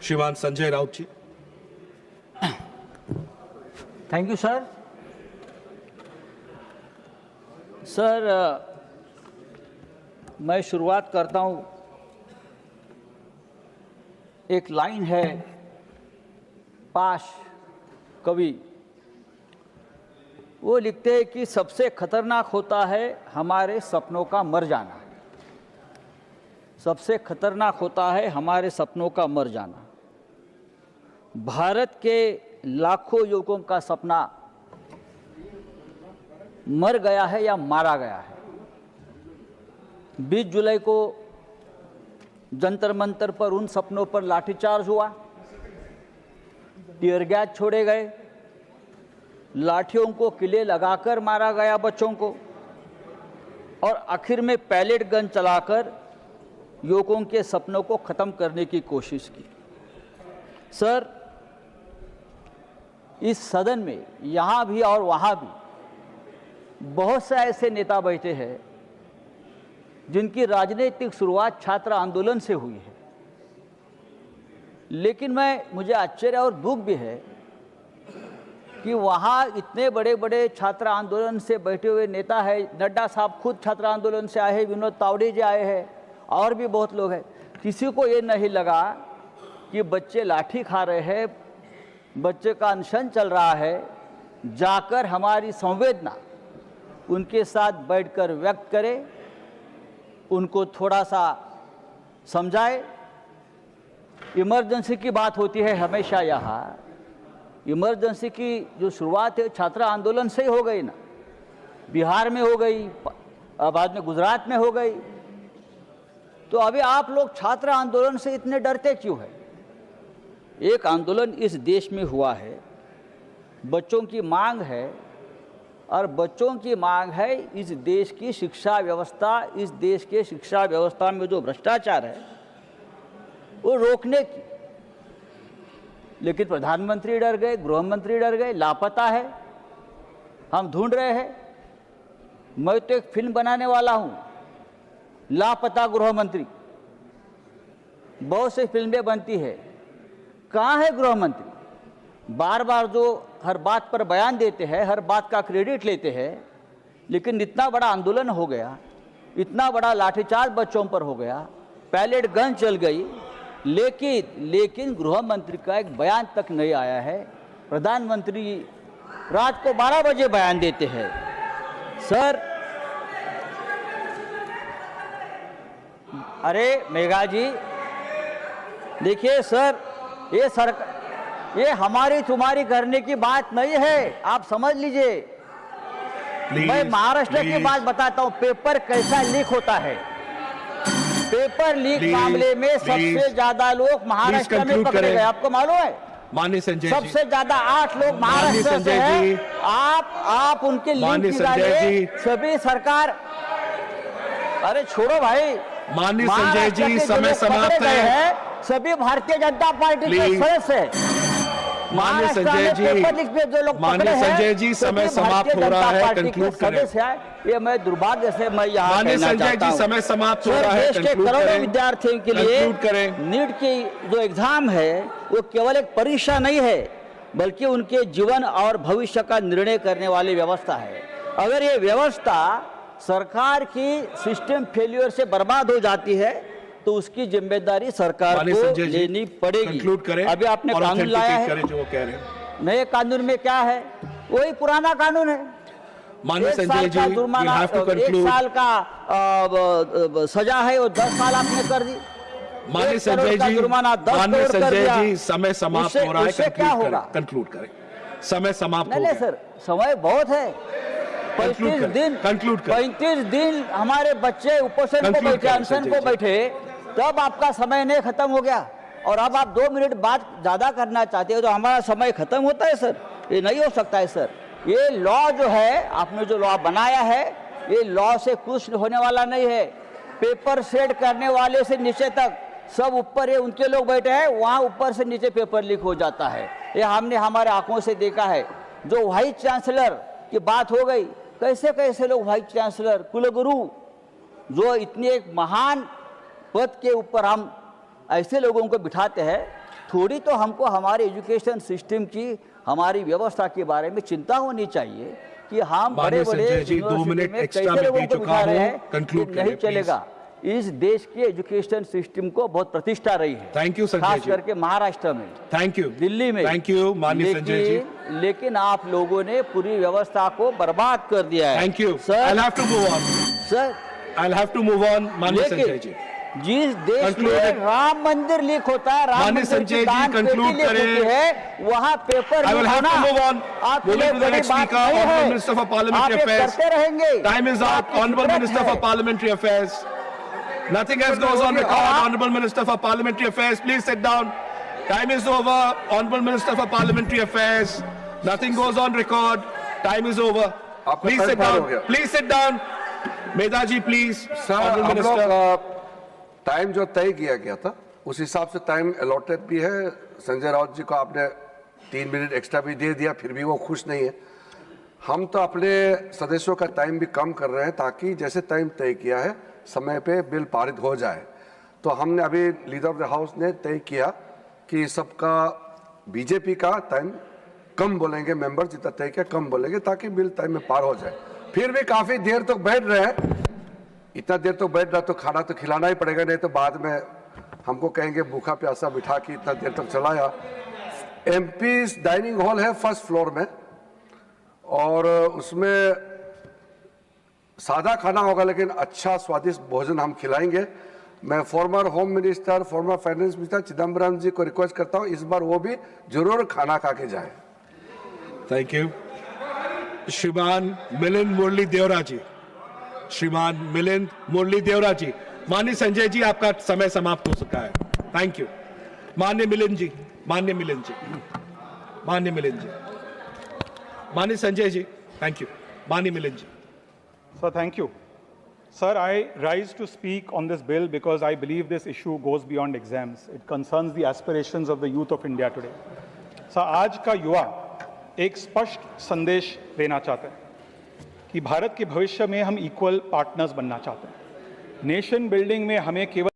श्रीमान Sanjay Raut ji. Thank you sir. Sir, मैं शुरुआत करता हूं। एक लाइन है पाश कवि, वो लिखते हैं कि सबसे खतरनाक होता है हमारे सपनों का मर जाना। सबसे खतरनाक होता है हमारे सपनों का मर जाना। भारत के लाखों युवकों का सपना मर गया है या मारा गया है। 20 जुलाई को जंतर मंतर पर उन सपनों पर लाठीचार्ज हुआ, टीयर गैस छोड़े गए, लाठियों को किले लगाकर मारा गया बच्चों को, और आखिर में पैलेट गन चलाकर युवकों के सपनों को ख़त्म करने की कोशिश की। सर, इस सदन में यहाँ भी और वहाँ भी बहुत से ऐसे नेता बैठे हैं जिनकी राजनीतिक शुरुआत छात्र आंदोलन से हुई है, लेकिन मुझे आश्चर्य और दुख भी है कि वहाँ इतने बड़े बड़े छात्र आंदोलन से बैठे हुए नेता है। नड्डा साहब खुद छात्र आंदोलन से आए हैं, विनोद तावड़े जी आए हैं, और भी बहुत लोग हैं। किसी को ये नहीं लगा कि बच्चे लाठी खा रहे हैं, बच्चे का अनशन चल रहा है, जाकर हमारी संवेदना उनके साथ बैठकर व्यक्त करें, उनको थोड़ा सा समझाए। इमरजेंसी की बात होती है हमेशा यहाँ। इमरजेंसी की जो शुरुआत है छात्र आंदोलन से ही हो गई ना, बिहार में हो गई, बाद में गुजरात में हो गई। तो अभी आप लोग छात्र आंदोलन से इतने डरते क्यों है? एक आंदोलन इस देश में हुआ है, बच्चों की मांग है, और बच्चों की मांग है इस देश की शिक्षा व्यवस्था, इस देश के शिक्षा व्यवस्था में जो भ्रष्टाचार है वो रोकने की। लेकिन प्रधानमंत्री डर गए, गृह मंत्री डर गए, लापता है, हम ढूंढ रहे हैं। मैं तो एक फिल्म बनाने वाला हूं, लापता गृह मंत्री। बहुत सी फिल्में बनती है, कहाँ है गृह मंत्री? बार बार जो हर बात पर बयान देते हैं, हर बात का क्रेडिट लेते हैं, लेकिन इतना बड़ा आंदोलन हो गया, इतना बड़ा लाठीचार्ज बच्चों पर हो गया, पैलेट गन चल गई, लेकिन गृह मंत्री का एक बयान तक नहीं आया है। प्रधानमंत्री रात को 12 बजे बयान देते हैं। सर, अरे मेघा जी, देखिए सर, ये हमारी तुम्हारी करने की बात नहीं है, आप समझ लीजिए। मैं महाराष्ट्र की बात बताता हूं, पेपर कैसा लीक होता है। पेपर लीक मामले में सबसे ज्यादा लोग महाराष्ट्र में पकड़े गए, आपको मालूम है? माननीय संजय जी, सबसे ज्यादा 8 लोग महाराष्ट्र से हैं। आप उनके लिंक निकालिए। सभी सरकार, अरे छोड़ो भाई, माननीय संजय जी, समय समाप्त है। सभी भारतीय जनता पार्टी के सदस्य हैं। माननीय संजय जी, समय समाप्त हो रहा है, कंक्लूड करें। ये मैं दुर्भाग्य से मैं यहाँ माननीय संजय जी, समय समाप्त हो रहा है, देश के करोड़ों विद्यार्थियों के लिए नीट की जो एग्जाम है वो केवल एक परीक्षा नहीं है, बल्कि उनके जीवन और भविष्य का निर्णय करने वाली व्यवस्था है। अगर ये व्यवस्था सरकार की सिस्टम फेल्यूर से बर्बाद हो जाती है तो उसकी जिम्मेदारी सरकार को लेनी पड़ेगी। अभी आपने कानून लाया है, जो कह रहे हैं नए कानून में क्या है? वही पुराना कानून है। माननीय संजय जी, जुर्माना, 1 साल का सजा है, वो 10 साल आपने कर दी। माननीय संजय जी, जुर्माना 10 करोड़ कर दिया। समय समाप्त हो रहा है, उससे क्या होगा? कंक्लूड करें। समय समाप्त हो गया। नहीं सर, समय बहुत है। 35 दिन हमारे बच्चे उपोषण को बैठे, अनशन को बैठे, तब आपका समय नहीं खत्म हो गया, और अब आप 2 मिनट बात ज्यादा करना चाहते हो तो हमारा समय खत्म होता है सर? ये नहीं हो सकता है सर। ये लॉ जो है, आपने जो लॉ बनाया है, ये लॉ से कुछ होने वाला नहीं है। पेपर सेट करने वाले से नीचे तक सब ऊपर, ये उनके लोग बैठे हैं, वहाँ ऊपर से नीचे पेपर लीक हो जाता है। ये हमने हमारे आंखों से देखा है। जो वाइस चांसलर की बात हो गई, कैसे कैसे लोग वाइस चांसलर, कुलगुरु, जो इतने एक महान पद के ऊपर हम ऐसे लोगों को बिठाते हैं थोड़ी तो हमको हमारे एजुकेशन सिस्टम की, हमारी व्यवस्था के बारे में चिंता होनी चाहिए कि हम बड़े बड़े यूनिवर्सिटी में कैसे लोगों को बिठा रहे हैं कि नहीं चलेगा। इस देश के एजुकेशन सिस्टम को बहुत प्रतिष्ठा रही है। Thank you Sanjay ji. खास करके महाराष्ट्र में, थैंक यू, दिल्ली में। थैंक यू माननीय संजय जी। लेकिन आप लोगों ने पूरी व्यवस्था को बर्बाद कर दिया है। Thank you sir. I'll have to move on. Sir, I'll have to move on माननीय संजय जी। जिस देश में राम मंदिर लीक होता है, राम मंदिर संजय जी कंक्लूड करें, वहाँ paper I will have to move on. आपके बड़ी बात नहीं है। Minister for Parliamentary आप ये Affairs. करते रहेंगे। Time is up. Honorable Minister for Parliamentary Affairs. Nothing else goes on record. Honorable Minister for Parliamentary Affairs, please sit down. Time is over. Honorable Minister for Parliamentary Affairs. Nothing goes on record. Time is over. Please sit down. Please sit down. Medha ji please. Sir, हम लोग time जो तय किया गया था उस हिसाब से टाइम अलॉटेड भी है। संजय राउत जी को आपने 3 मिनट एक्स्ट्रा भी दे दिया, फिर भी वो खुश नहीं है। हम तो अपने सदस्यों का टाइम भी कम कर रहे हैं ताकि जैसे टाइम तय किया है समय पे बिल पारित हो जाए। तो हमने अभी लीडर ऑफ द हाउस ने तय किया कि सबका बीजेपी का टाइम कम बोलेंगे, मेंबर जितना तय किया कम बोलेंगे ताकि बिल टाइम में पार हो जाए। फिर भी काफी देर तक बैठ रहे हैं। इतना देर तक बैठ रहा तो खाना तो खिलाना ही पड़ेगा, नहीं तो बाद में हमको कहेंगे भूखा प्यासा बिठा के इतना देर तक चलाया। एमपी डाइनिंग हॉल है फर्स्ट फ्लोर में और उसमें सादा खाना होगा लेकिन अच्छा स्वादिष्ट भोजन हम खिलाएंगे। मैं former home minister, former finance minister Chidambaram ji को रिक्वेस्ट करता हूं इस बार वो भी जरूर खाना खा के जाए। Thank you. श्रीमान मिलिंद मुरली देवरा जी। श्रीमान मिलिंद मुरली देवरा जी। माननीय संजय जी आपका समय समाप्त हो चुका है। Thank you. माननीय मिलिंद जी, माननीय मिलिंद जी, माननीय मिलिंद जी, माननीय संजय जी, थैंक यू। माननीय मिलिंद जी। Sir, thank you. Sir, I rise to speak on this bill because I believe this issue goes beyond exams. It concerns the aspirations of the youth of India today. Sir, आज का युवा एक स्पष्ट संदेश देना चाहते हैं कि भारत के भविष्य में हम इक्वल पार्टनर्स बनना चाहते हैं। नेशन बिल्डिंग में हमें केवल